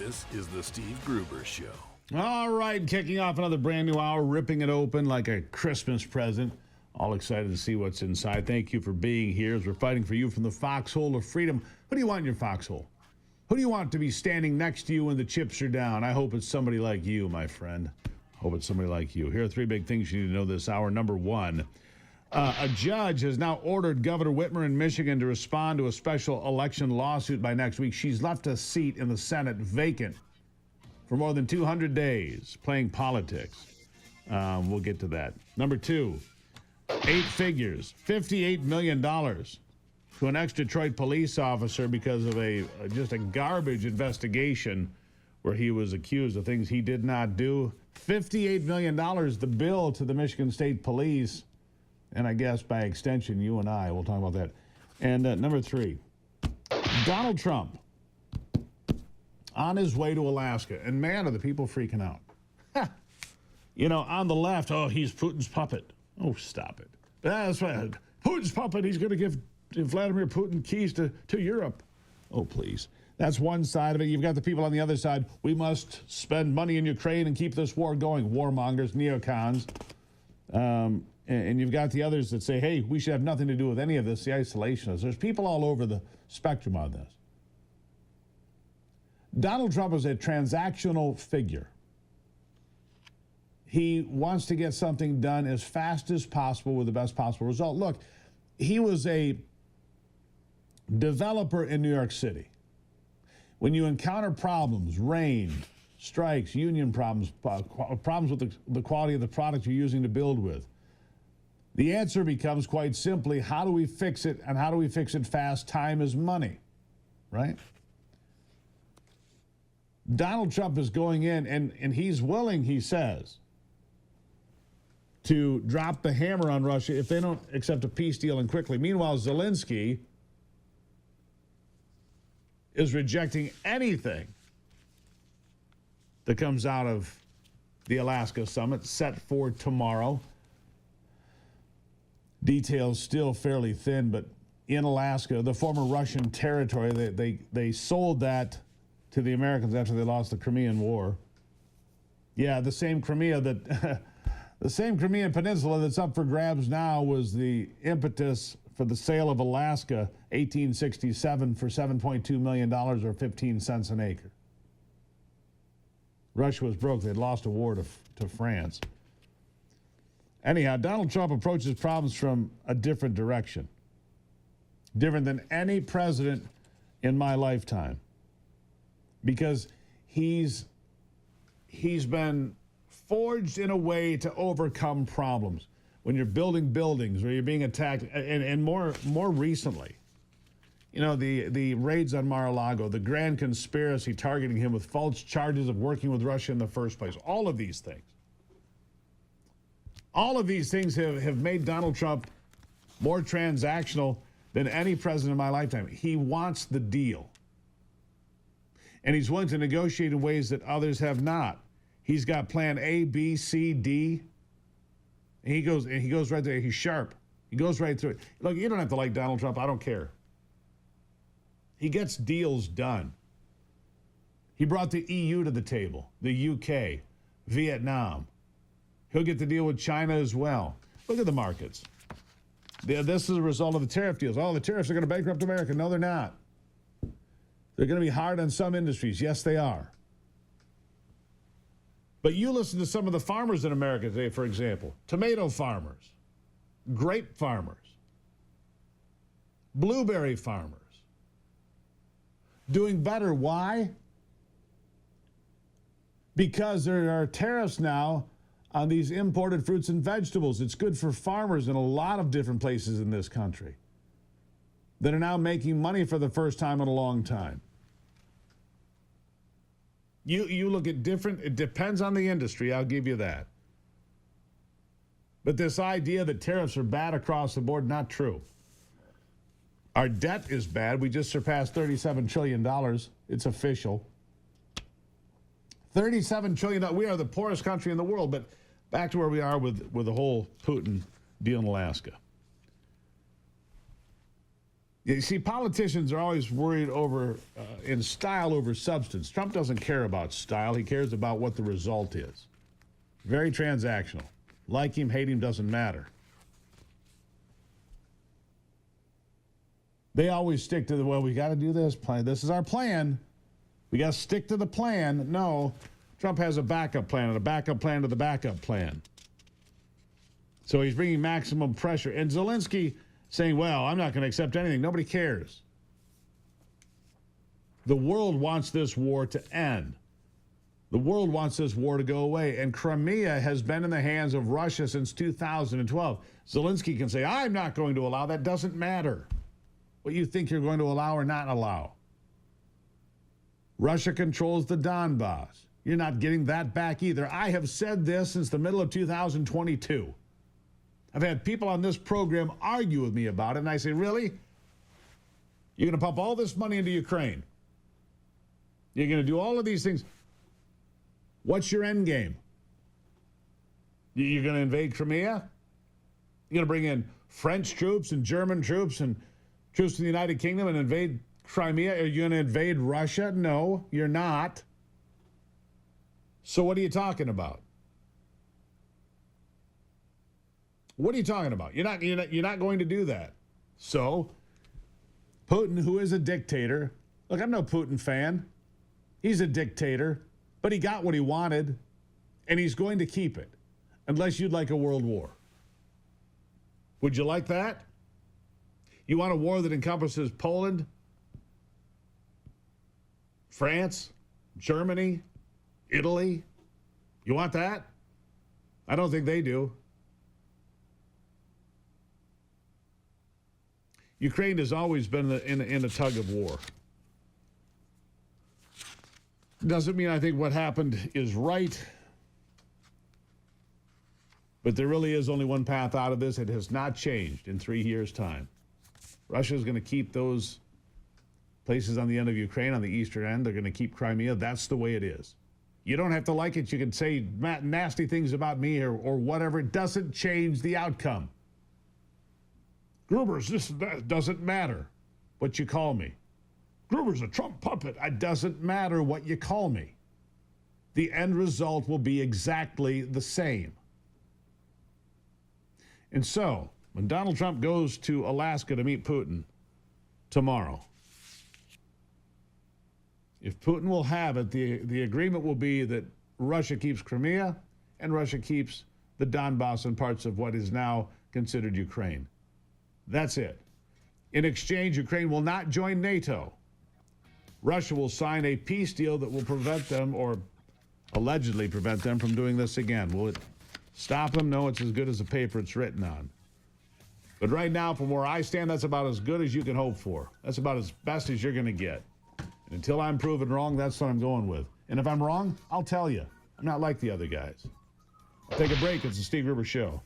This is the Steve Gruber Show. All right, kicking off another brand new hour, ripping it open like a Christmas present. All excited to see what's inside. Thank you for being here as we're fighting for you from the foxhole of freedom. Who do you want in your foxhole? Who do you want to be standing next to you when the chips are down? I hope it's somebody like you, my friend. Hope it's somebody like you. Here are three big things you need to know this hour. Number one, a judge has now ordered Governor Whitmer in Michigan to respond to a special election lawsuit by next week. She's left a seat in the Senate vacant for more than 200 days, playing politics. We'll get to that. Number two, 8 figures, $58 million to an ex-Detroit police officer because of just a garbage investigation where he was accused of things he did not do. $58 million, the bill to the Michigan State Police, and I guess by extension, you and I. We'll talk about that. And number three, Donald Trump on his way to Alaska. And man, are the people freaking out. You know, on the left, oh, he's Putin's puppet. Oh, stop it. That's right. Putin's puppet, he's going to give Vladimir Putin keys to Europe. Oh, please. That's one side of it. You've got the people on the other side. We must spend money in Ukraine and keep this war going. Warmongers, neocons. And you've got the others that say, hey, we should have nothing to do with any of this, the isolationists. There's people all over the spectrum on this. Donald Trump is a transactional figure. He wants to get something done as fast as possible with the best possible result. Look, he was a developer in New York City. When you encounter problems, rain, strikes, union problems, problems with the quality of the product you're using to build with, the answer becomes quite simply, how do we fix it, and how do we fix it fast? Time is money, right? Donald Trump is going in, and he's willing, he says, to drop the hammer on Russia if they don't accept a peace deal and quickly. Meanwhile, Zelensky is rejecting anything that comes out of the Alaska summit set for tomorrow. Details still fairly thin, but in Alaska, the former Russian territory, they sold that to the Americans after they lost the Crimean War. Yeah, the same Crimea that the same Crimean Peninsula that's up for grabs now was the impetus for the sale of Alaska, 1867, for $7.2 million or 15 cents an acre. Russia was broke. They'd lost a war to France. Anyhow, Donald Trump approaches problems from a different direction, different than any president in my lifetime, because he's been forged in a way to overcome problems. When you're building buildings or you're being attacked, and more recently, you know, the raids on Mar-a-Lago, the grand conspiracy targeting him with false charges of working with Russia in the first place, all of these things. All of these things have made Donald Trump more transactional than any president in my lifetime. He wants the deal. And he's willing to negotiate in ways that others have not. He's got plan A, B, C, D. And he goes right there. He's sharp. He goes right through it. Look, you don't have to like Donald Trump. I don't care. He gets deals done. He brought the EU to the table, the UK, Vietnam. He'll get to deal with China as well. Look at the markets. This is a result of the tariff deals. Oh, the tariffs are going to bankrupt America. No, they're not. They're going to be hard on some industries. Yes, they are. But you listen to some of the farmers in America today, for example. Tomato farmers, grape farmers, blueberry farmers. Doing better. Why? Because there are tariffs now on these imported fruits and vegetables. It's good for farmers in a lot of different places in this country that are now making money for the first time in a long time. You look at different, it depends on the industry, I'll give you that. But this idea that tariffs are bad across the board, not true. Our debt is bad. We just surpassed $37 trillion. It's official. $37 trillion. We are the poorest country in the world, but back to where we are with the whole Putin deal in Alaska. You see, politicians are always worried in style over substance. Trump doesn't care about style. He cares about what the result is. Very transactional. Like him, hate him, doesn't matter. They always stick to we got to do this plan. This is our plan. We got to stick to the plan. No, Trump has a backup plan and a backup plan to the backup plan. So he's bringing maximum pressure. And Zelensky saying, well, I'm not going to accept anything. Nobody cares. The world wants this war to end. The world wants this war to go away. And Crimea has been in the hands of Russia since 2012. Zelensky can say, I'm not going to allow. That doesn't matter what you think you're going to allow or not allow. Russia controls the Donbass. You're not getting that back either. I have said this since the middle of 2022. I've had people on this program argue with me about it, and I say, really? You're going to pump all this money into Ukraine? You're going to do all of these things? What's your end game? You're going to invade Crimea? You're going to bring in French troops and German troops and troops from the United Kingdom and invade Crimea? Are you going to invade Russia? No, you're not. So what are you talking about? What are you talking about? You're not going to do that. So Putin, who is a dictator, look, I'm no Putin fan. He's a dictator, but he got what he wanted, and he's going to keep it, unless you'd like a world war. Would you like that? You want a war that encompasses Poland, France, Germany, Italy? You want that? I don't think they do. Ukraine has always been in a tug of war. Doesn't mean I think what happened is right, but there really is only one path out of this. It has not changed in 3 years' time. Russia is going to keep those places on the end of Ukraine, on the eastern end. They're going to keep Crimea. That's the way it is. You don't have to like it. You can say nasty things about me or whatever. It doesn't change the outcome. Gruber's that doesn't matter what you call me. Gruber's a Trump puppet. It doesn't matter what you call me. The end result will be exactly the same. And so, when Donald Trump goes to Alaska to meet Putin tomorrow, if Putin will have it, the agreement will be that Russia keeps Crimea and Russia keeps the Donbass and parts of what is now considered Ukraine. That's it. In exchange, Ukraine will not join NATO. Russia will sign a peace deal that will prevent them, or allegedly prevent them, from doing this again. Will it stop them? No, it's as good as the paper it's written on. But right now, from where I stand, that's about as good as you can hope for. That's about as best as you're going to get. And until I'm proven wrong, that's what I'm going with. And if I'm wrong, I'll tell you. I'm not like the other guys. I'll take a break. It's the Steve Gruber Show.